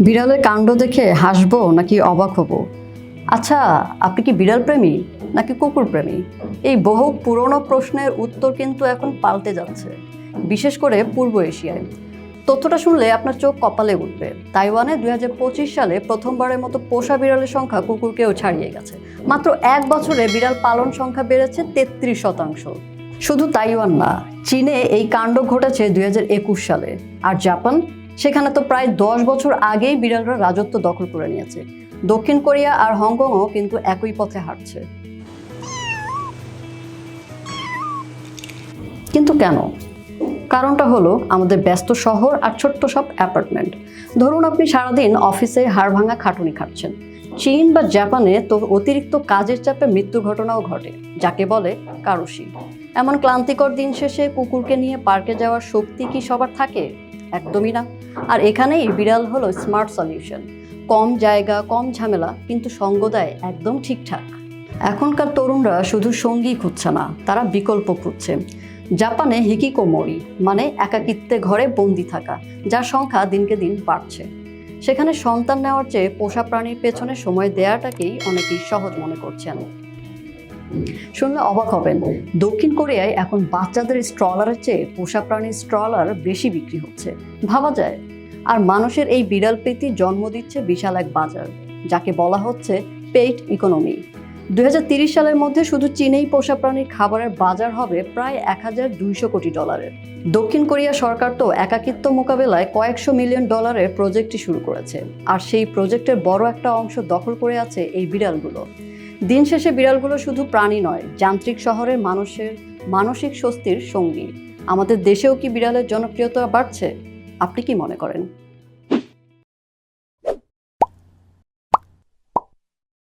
বিড়ালের কাণ্ড দেখে হাসবো নাকি অবাক হব? আচ্ছা, আপনি কি বিড়াল প্রেমী নাকি কুকুর প্রেমী? এই বহু পুরনো প্রশ্নের উত্তর কিন্তু এখন পাল্টে যাচ্ছে, বিশেষ করে পূর্ব এশিয়ায়। তথ্যটা শুনলে আপনার চোখ কপালে উঠবে। তাইওয়ানে 2025 সালে প্রথমবারের মতো পোষা বিড়ালের সংখ্যা কুকুরকেও ছাড়িয়ে গেছে। মাত্র 1 বছরে বিড়াল পালন সংখ্যা বেড়েছে 33%। শুধু তাইওয়ান না, চীনে এই কাণ্ড ঘটেছে 2021 সালে। আর জাপান, সেখানে তো প্রায় 10 বছর আগেই বিড়ালরা রাজত্ব দখল করে নিয়েছে। দক্ষিণ কোরিয়া আর হংকংও কিন্তু একই পথে হাঁটছে। কিন্তু কেন? কারণটা হলো আমাদের ব্যস্ত শহর আর ছোট্ট সব অ্যাপার্টমেন্ট। ধরুন আপনি সারাদিন অফিসে হাড়ভাঙা খাটুনি খাটছেন। চীন বা জাপানে তো অতিরিক্ত কাজের চাপে মৃত্যু ঘটনাও ঘটে, যাকে বলে কারুশি। এমন ক্লান্তিকর দিন শেষে কুকুরকে নিয়ে পার্কে যাওয়ার শক্তি কি সবার থাকে? একদমই না। আর এখানেই বিড়াল হলো স্মার্ট সলিউশন। কম জায়গা, কম ঝামেলা, কিন্তু সঙ্গ দেয় একদম ঠিকঠাক। এখনকার তরুণরা শুধু সঙ্গী খুঁজছে না, তারা বিকল্প খুঁজছে। জাপানে হিকিকোমোরি মানে একাকিত্বে ঘরে বন্দি থাকা, যার সংখ্যা দিনকে দিন বাড়ছে। সেখানে সন্তান নেওয়ার চেয়ে পোষা প্রাণীর পেছনে সময় দেওয়াটাকেই অনেকেই সহজ মনে করছেন। শুনলে অবাক হবেন, দক্ষিণ কোরিয়ায় এখন বাচ্চাদের স্ট্রলারের চেয়ে পোষা প্রাণীর স্ট্রলার বেশি বিক্রি হচ্ছে। ভাবা যায়। আর মানুষের এই বিড়াল প্রীতি জন্ম দিচ্ছে বিশাল এক বাজার, যাকে বলা হচ্ছে পেট ইকোনমি। 2030 সালের মধ্যে শুধু চীনেই পোষা প্রাণীর খাবারের বাজার হবে প্রায় $1200 কোটি। দক্ষিণ কোরিয়া সরকার তো একাকিত্ব মোকাবেলায় কয়েকশো মিলিয়ন ডলারের প্রজেক্টই শুরু করেছে। আর সেই প্রজেক্টের বড় একটা অংশ দখল করে আছে এই বিড়ালগুলো। দিন শেষে বিড়ালগুলো শুধু প্রাণী নয়, যান্ত্রিক শহরের মানুষের মানসিক স্বস্তির সঙ্গী। আমাদের দেশেও কি বিড়ালের জনপ্রিয়তা বাড়ছে? আপনি কি মনে করেন?